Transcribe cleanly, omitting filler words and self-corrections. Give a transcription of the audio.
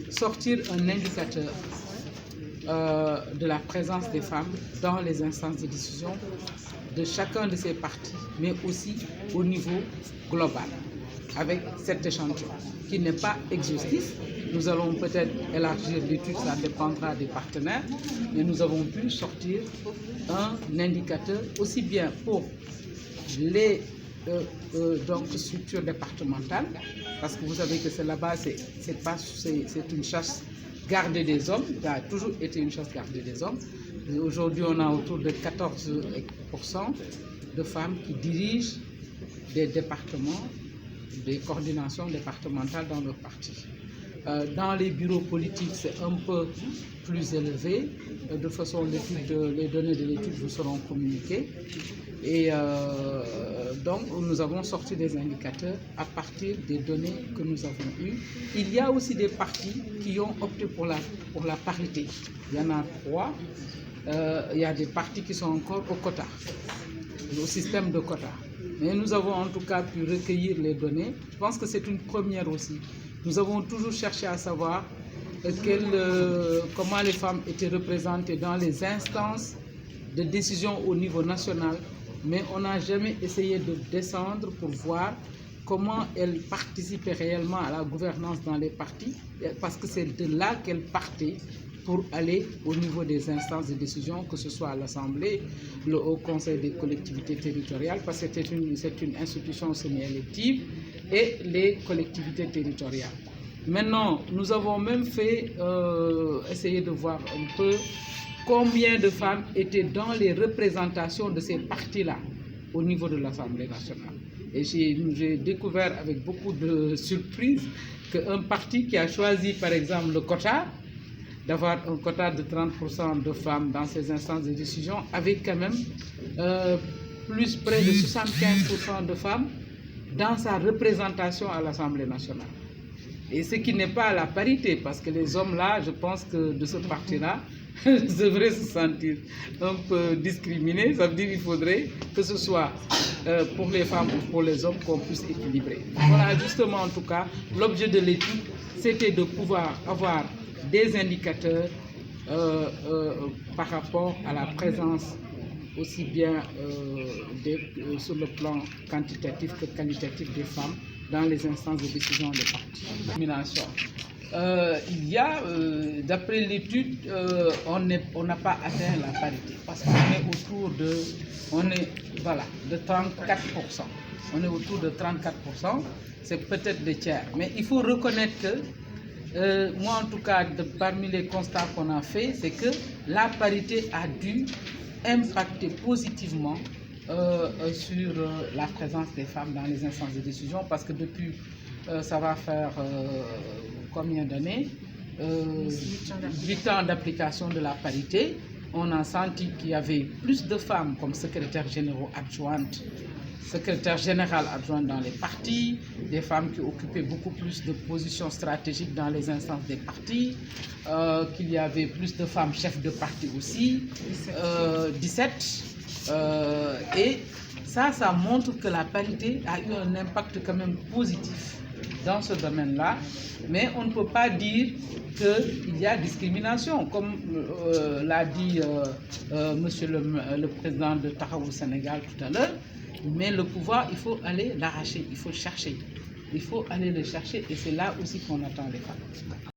sortir un indicateur de la présence des femmes dans les instances de décision de chacun de ces partis, mais aussi au niveau global, avec cet échantillon qui n'est pas exhaustif. Nous allons peut-être élargir l'étude, ça dépendra des partenaires, mais nous avons pu sortir un indicateur aussi bien pour les structures départementales, parce que vous savez que c'est là-bas, c'est une chasse gardée des hommes, ça a toujours été une chasse gardée des hommes. Aujourd'hui, on a autour de 14% de femmes qui dirigent des départements, des coordinations départementales dans leur parti. Dans les bureaux politiques, c'est un peu plus élevé. De façon, les données de l'étude vous seront communiquées. Et donc, nous avons sorti des indicateurs à partir des données que nous avons eues. Il y a aussi des partis qui ont opté pour la parité. Il y en a 3. Il y a des partis qui sont encore au quota, au système de quota. Mais nous avons en tout cas pu recueillir les données. Je pense que c'est une première aussi. Nous avons toujours cherché à savoir comment les femmes étaient représentées dans les instances de décision au niveau national, mais on n'a jamais essayé de descendre pour voir comment elles participaient réellement à la gouvernance dans les partis, parce que c'est de là qu'elles partaient pour aller au niveau des instances de décision, que ce soit à l'Assemblée, le Haut Conseil des collectivités territoriales, parce que c'est une institution semi-élective, et les collectivités territoriales. Maintenant, nous avons même essayé de voir un peu combien de femmes étaient dans les représentations de ces partis-là au niveau de l'Assemblée nationale. Et j'ai découvert avec beaucoup de surprise qu'un parti qui a choisi, par exemple, le quota, d'avoir un quota de 30% de femmes dans ces instances de décision, avec quand même près de 75% de femmes dans sa représentation à l'Assemblée nationale. Et ce qui n'est pas la parité, parce que les hommes là, je pense que de ce parti-là, devraient se sentir un peu discriminés. Ça veut dire qu'il faudrait que ce soit pour les femmes ou pour les hommes qu'on puisse équilibrer. Voilà, justement, en tout cas, l'objet de l'étude, c'était de pouvoir avoir des indicateurs par rapport à la présence aussi bien sur le plan quantitatif que qualitatif des femmes dans les instances de décision des partis. Il y a, d'après l'étude, on n'a pas atteint la parité parce qu'on est autour de 34%. On est autour de 34%, c'est peut-être le tiers. Mais il faut reconnaître que, moi en tout cas, parmi les constats qu'on a fait, c'est que la parité a dû impacter positivement sur la présence des femmes dans les instances de décision, parce que depuis, ça va faire combien d'années 8 ans d'application de la parité. On a senti qu'il y avait plus de femmes comme secrétaires généraux adjointes, secrétaire général adjoint dans les partis, des femmes qui occupaient beaucoup plus de positions stratégiques dans les instances des partis, qu'il y avait plus de femmes chefs de parti aussi, 17. Et ça montre que la parité a eu un impact quand même positif dans ce domaine-là, mais on ne peut pas dire qu'il y a discrimination, comme l'a dit monsieur le président de Taxawu Sénégal tout à l'heure. Mais le pouvoir, il faut aller l'arracher, il faut chercher. Il faut aller le chercher et c'est là aussi qu'on attend les femmes.